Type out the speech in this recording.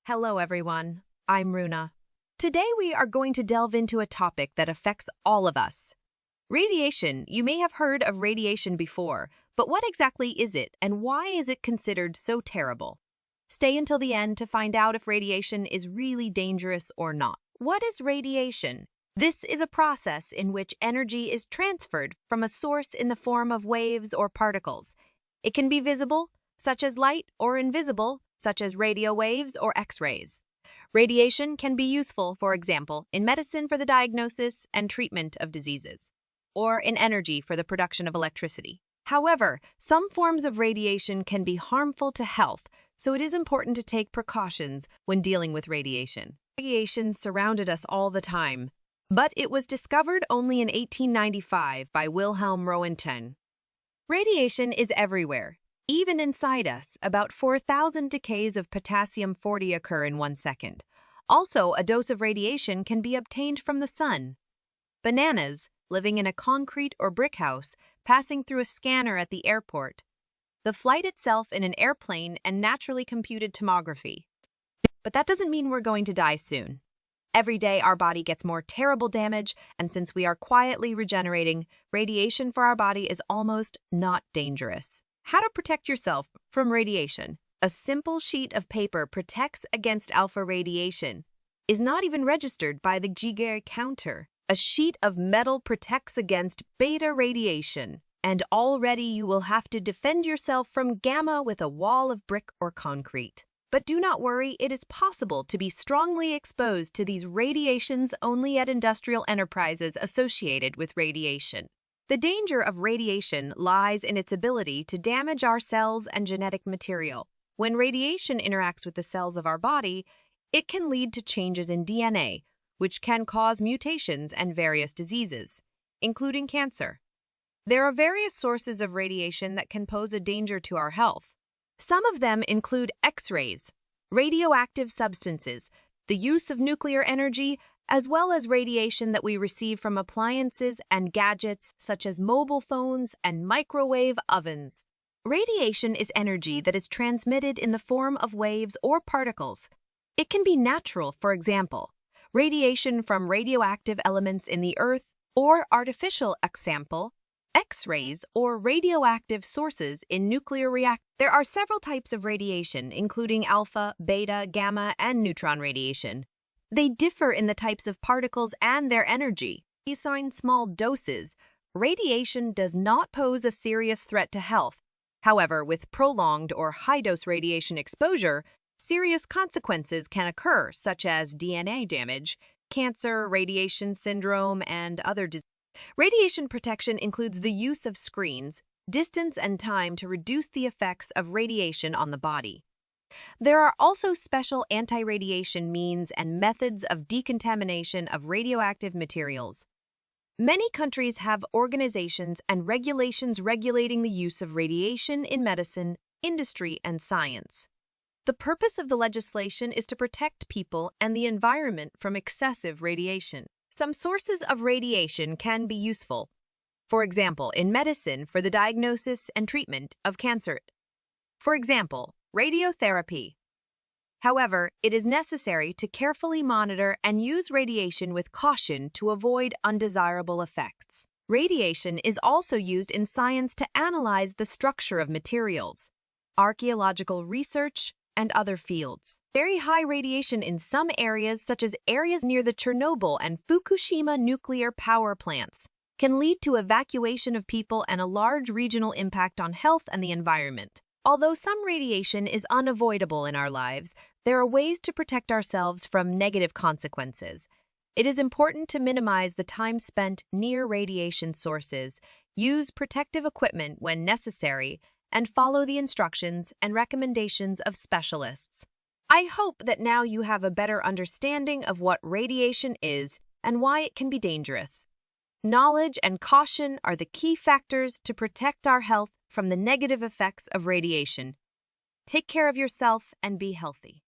Hello, everyone. I'm Runa. Today, we are going to delve into a topic that affects all of us. Radiation. You may have heard of radiation before, but what exactly is it and why is it considered so terrible? Stay until the end to find out if radiation is really dangerous or not. What is radiation? This is a process in which energy is transferred from a source in the form of waves or particles. It can be visible, such as light, or invisible, such as radio waves or X-rays. Radiation can be useful, for example, in medicine for the diagnosis and treatment of diseases, or in energy for the production of electricity. However, some forms of radiation can be harmful to health, so it is important to take precautions when dealing with radiation. Radiation surrounded us all the time, but it was discovered only in 1895 by Wilhelm Röntgen. Radiation is everywhere. Even inside us, about 4,000 decays of potassium-40 occur in 1 second. Also, a dose of radiation can be obtained from the sun. Bananas, living in a concrete or brick house, passing through a scanner at the airport. The flight itself in an airplane and naturally computed tomography. But that doesn't mean we're going to die soon. Every day, our body gets more terrible damage, and since we are quietly regenerating, radiation for our body is almost not dangerous. How to protect yourself from radiation. A simple sheet of paper protects against alpha radiation. Is not even registered by the Geiger counter. A sheet of metal protects against beta radiation. And already you will have to defend yourself from gamma with a wall of brick or concrete. But do not worry, it is possible to be strongly exposed to these radiations only at industrial enterprises associated with radiation. The danger of radiation lies in its ability to damage our cells and genetic material. When radiation interacts with the cells of our body, it can lead to changes in DNA, which can cause mutations and various diseases, including cancer. There are various sources of radiation that can pose a danger to our health. Some of them include X-rays, radioactive substances, the use of nuclear energy, as well as radiation that we receive from appliances and gadgets such as mobile phones and microwave ovens. Radiation is energy that is transmitted in the form of waves or particles. It can be natural, for example, radiation from radioactive elements in the earth, or artificial, example, X-rays or radioactive sources in nuclear reactors. There are several types of radiation, including alpha, beta, gamma, and neutron radiation. They differ in the types of particles and their energy. Assigned small doses, radiation does not pose a serious threat to health. However, with prolonged or high-dose radiation exposure, serious consequences can occur, such as DNA damage, cancer, radiation syndrome, and other diseases. Radiation protection includes the use of screens, distance, and time to reduce the effects of radiation on the body. There are also special anti-radiation means and methods of decontamination of radioactive materials. Many countries have organizations and regulations regulating the use of radiation in medicine, industry, and science. The purpose of the legislation is to protect people and the environment from excessive radiation. Some sources of radiation can be useful. For example, in medicine for the diagnosis and treatment of cancer. For example, radiotherapy. However, it is necessary to carefully monitor and use radiation with caution to avoid undesirable effects. Radiation is also used in science to analyze the structure of materials, archaeological research, and other fields. Very high radiation in some areas, such as areas near the Chernobyl and Fukushima nuclear power plants, can lead to evacuation of people and a large regional impact on health and the environment. Although some radiation is unavoidable in our lives, there are ways to protect ourselves from negative consequences. It is important to minimize the time spent near radiation sources, use protective equipment when necessary, and follow the instructions and recommendations of specialists. I hope that now you have a better understanding of what radiation is and why it can be dangerous. Knowledge and caution are the key factors to protect our health from the negative effects of radiation. Take care of yourself and be healthy.